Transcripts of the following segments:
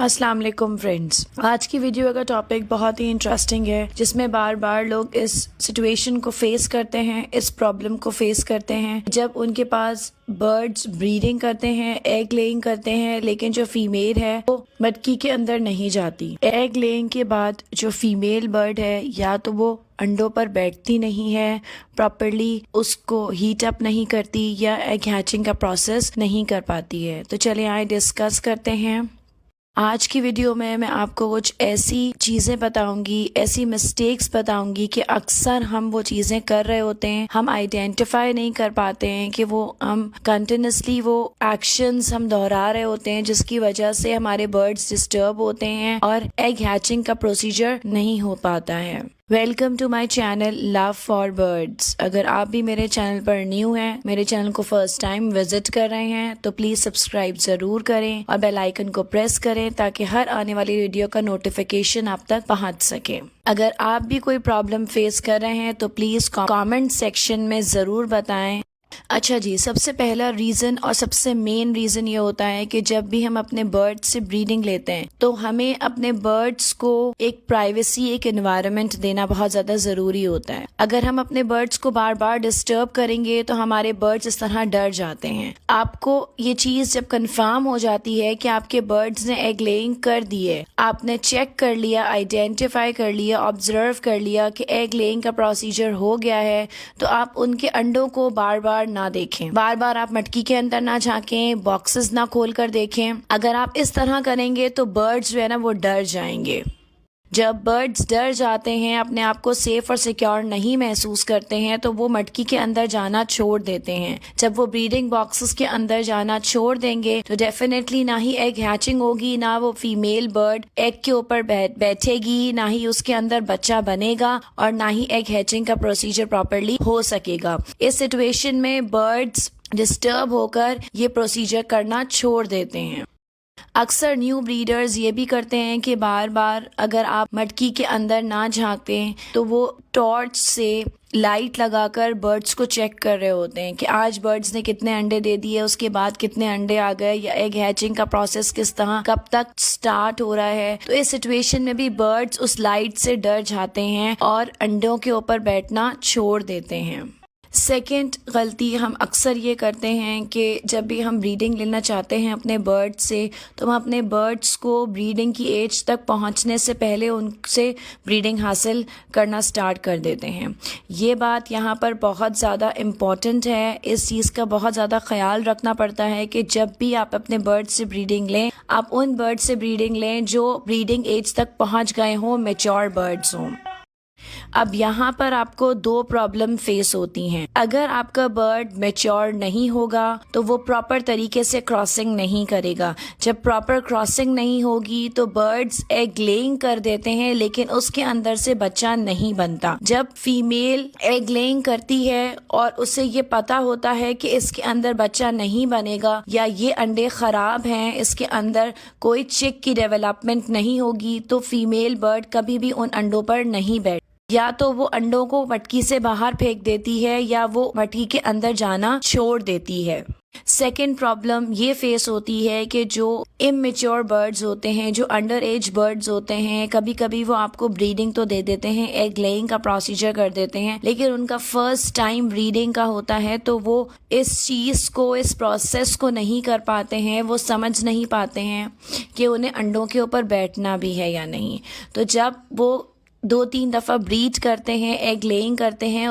अस्सलाम वालेकुम फ्रेंड्स, आज की वीडियो का टॉपिक बहुत ही इंटरेस्टिंग है जिसमें बार बार लोग इस सिचुएशन को फेस करते हैं, इस प्रॉब्लम को फेस करते हैं जब उनके पास बर्ड्स ब्रीडिंग करते हैं, एग लेइंग करते हैं, लेकिन जो फीमेल है वो मटकी के अंदर नहीं जाती। एग लेइंग के बाद जो फीमेल बर्ड है या तो वो अंडों पर बैठती नहीं है, प्रॉपरली उसको हीट अप नहीं करती या एग हैचिंग का प्रोसेस नहीं कर पाती है। तो चलिए आइए डिस्कस करते हैं। आज की वीडियो में मैं आपको कुछ ऐसी चीज़ें बताऊंगी, ऐसी मिस्टेक्स बताऊंगी कि अक्सर हम वो चीज़ें कर रहे होते हैं, हम आइडेंटिफाई नहीं कर पाते हैं कि वो हम कंटिन्यूसली वो एक्शंस हम दोहरा रहे होते हैं जिसकी वजह से हमारे बर्ड्स डिस्टर्ब होते हैं और एग हैचिंग का प्रोसीजर नहीं हो पाता है। Welcome to my channel love for birds. अगर आप भी मेरे चैनल पर न्यू हैं, मेरे चैनल को फर्स्ट टाइम विजिट कर रहे हैं तो प्लीज सब्सक्राइब जरूर करें और बेल आइकन को प्रेस करें ताकि हर आने वाली वीडियो का नोटिफिकेशन आप तक पहुंच सके। अगर आप भी कोई प्रॉब्लम फेस कर रहे हैं तो प्लीज कमेंट सेक्शन में जरूर बताएं। अच्छा जी, सबसे पहला रीज़न और सबसे मेन रीज़न ये होता है कि जब भी हम अपने बर्ड्स से ब्रीडिंग लेते हैं तो हमें अपने बर्ड्स को एक प्राइवेसी, एक एनवायरनमेंट देना बहुत ज़्यादा ज़रूरी होता है। अगर हम अपने बर्ड्स को बार बार डिस्टर्ब करेंगे तो हमारे बर्ड्स इस तरह डर जाते हैं। आपको ये चीज़ जब कंफर्म हो जाती है कि आपके बर्ड्स ने एग लेइंग कर दी है, आपने चेक कर लिया, आइडेंटिफाई कर लिया, ऑब्जर्व कर लिया कि एग लेइंग का प्रोसीजर हो गया है, तो आप उनके अंडों को बार बार ना देखें, बार बार आप मटकी के अंदर ना झांकें, बॉक्सेस ना खोल कर देखें। अगर आप इस तरह करेंगे तो बर्ड्स जो है ना वो डर जाएंगे। जब बर्ड्स डर जाते हैं, अपने आप को सेफ और सिक्योर नहीं महसूस करते हैं तो वो मटकी के अंदर जाना छोड़ देते हैं। जब वो ब्रीडिंग बॉक्सेस के अंदर जाना छोड़ देंगे तो डेफिनेटली ना ही एग हैचिंग होगी, ना वो फीमेल बर्ड एग के ऊपर बैठेगी, ना ही उसके अंदर बच्चा बनेगा और ना ही एग हैचिंग का प्रोसीजर प्रॉपरली हो सकेगा। इस सिचुएशन में बर्ड्स डिस्टर्ब होकर ये प्रोसीजर करना छोड़ देते हैं। अक्सर न्यू ब्रीडर्स ये भी करते हैं कि बार बार अगर आप मटकी के अंदर ना झांकते तो वो टॉर्च से लाइट लगाकर बर्ड्स को चेक कर रहे होते हैं कि आज बर्ड्स ने कितने अंडे दे दिए, उसके बाद कितने अंडे आ गए, या एग हैचिंग का प्रोसेस किस तरह कब तक स्टार्ट हो रहा है। तो इस सिचुएशन में भी बर्ड्स उस लाइट से डर जाते हैं और अंडों के ऊपर बैठना छोड़ देते हैं। सेकेंड गलती हम अक्सर ये करते हैं कि जब भी हम ब्रीडिंग लेना चाहते हैं अपने बर्ड से तो हम अपने बर्ड्स को ब्रीडिंग की एज तक पहुंचने से पहले उनसे ब्रीडिंग हासिल करना स्टार्ट कर देते हैं। ये बात यहाँ पर बहुत ज़्यादा इम्पॉर्टेंट है। इस चीज़ का बहुत ज़्यादा ख्याल रखना पड़ता है कि जब भी आप अपने बर्ड से ब्रीडिंग लें, आप उन बर्ड से ब्रीडिंग लें जो ब्रीडिंग एज तक पहुँच गए हों, मैच्योर बर्ड्स हों। अब यहाँ पर आपको दो प्रॉब्लम फेस होती हैं। अगर आपका बर्ड मैच्योर नहीं होगा तो वो प्रॉपर तरीके से क्रॉसिंग नहीं करेगा। जब प्रॉपर क्रॉसिंग नहीं होगी तो बर्ड्स एग लेइंग कर देते हैं लेकिन उसके अंदर से बच्चा नहीं बनता। जब फीमेल एग लेइंग करती है और उसे ये पता होता है कि इसके अंदर बच्चा नहीं बनेगा या ये अंडे खराब हैं, इसके अंदर कोई चिक की डेवलपमेंट नहीं होगी, तो फीमेल बर्ड कभी भी उन अंडों पर नहीं बैठ, या तो वो अंडों को मटकी से बाहर फेंक देती है या वो मटकी के अंदर जाना छोड़ देती है। सेकेंड प्रॉब्लम ये फेस होती है कि जो इमेच्योर बर्ड्स होते हैं, जो अंडर एज बर्ड्स होते हैं, कभी कभी वो आपको ब्रीडिंग तो दे देते हैं, एग लेइंग का प्रोसीजर कर देते हैं, लेकिन उनका फर्स्ट टाइम ब्रीडिंग का होता है तो वो इस चीज़ को, इस प्रोसेस को नहीं कर पाते हैं, वो समझ नहीं पाते हैं कि उन्हें अंडों के ऊपर बैठना भी है या नहीं। तो जब वो 2-3 दफ़ा ब्रीड करते हैं, एग लेइंग करते हैं,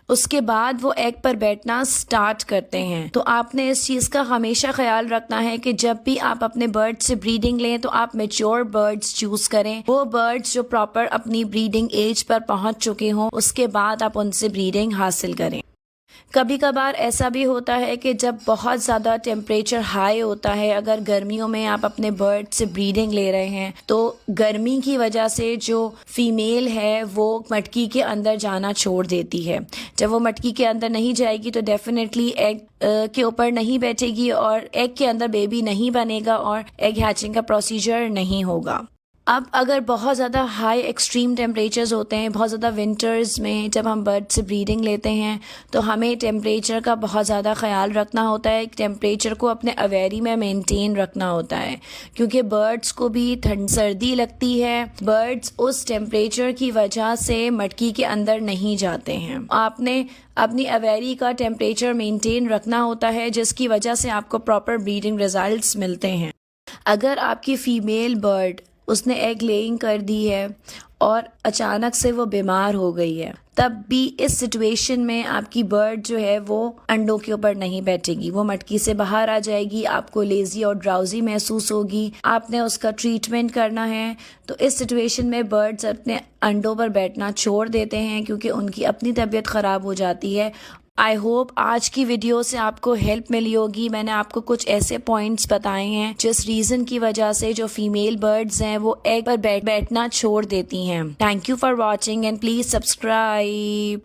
उसके बाद वो एग पर बैठना स्टार्ट करते हैं। तो आपने इस चीज़ का हमेशा ख्याल रखना है कि जब भी आप अपने बर्ड से ब्रीडिंग लें तो आप मैच्योर बर्ड्स चूज करें, वो बर्ड्स जो प्रॉपर अपनी ब्रीडिंग एज पर पहुंच चुके हों, उसके बाद आप उनसे ब्रीडिंग हासिल करें। कभी कभार ऐसा भी होता है कि जब बहुत ज़्यादा टेम्परेचर हाई होता है, अगर गर्मियों में आप अपने बर्ड से ब्रीडिंग ले रहे हैं तो गर्मी की वजह से जो फीमेल है वो मटकी के अंदर जाना छोड़ देती है। जब वो मटकी के अंदर नहीं जाएगी तो डेफिनेटली एग के ऊपर नहीं बैठेगी और एग के अंदर बेबी नहीं बनेगा और एग हैचिंग का प्रोसीजर नहीं होगा। अब अगर बहुत ज़्यादा हाई एक्सट्रीम टेम्परेचर्स होते हैं, बहुत ज़्यादा विंटर्स में जब हम बर्ड से ब्रीडिंग लेते हैं तो हमें टेम्परेचर का बहुत ज़्यादा ख्याल रखना होता है। टेम्परेचर को अपने अवेरी में मेंटेन रखना होता है क्योंकि बर्ड्स को भी सर्दी लगती है। बर्ड्स उस टेम्परेचर की वजह से मटकी के अंदर नहीं जाते हैं। आपने अपनी अवेरी का टेम्परेचर मेंटेन रखना होता है जिसकी वजह से आपको प्रॉपर ब्रीडिंग रिजल्ट्स मिलते हैं। अगर आपकी फ़ीमेल बर्ड उसने एग लेइंग कर दी है और अचानक से वो बीमार हो गई है, तब भी इस सिचुएशन में आपकी बर्ड जो है वो अंडों के ऊपर नहीं बैठेगी, वो मटकी से बाहर आ जाएगी। आपको लेजी और ड्राउजी महसूस होगी, आपने उसका ट्रीटमेंट करना है। तो इस सिचुएशन में बर्ड्स अपने अंडों पर बैठना छोड़ देते हैं क्योंकि उनकी अपनी तबीयत ख़राब हो जाती है। आई होप आज की वीडियो से आपको हेल्प मिली होगी। मैंने आपको कुछ ऐसे पॉइंट्स बताए हैं जिस रीज़न की वजह से जो फीमेल बर्ड्स हैं वो एग पर बैठना छोड़ देती हैं। Thank you for watching and please subscribe.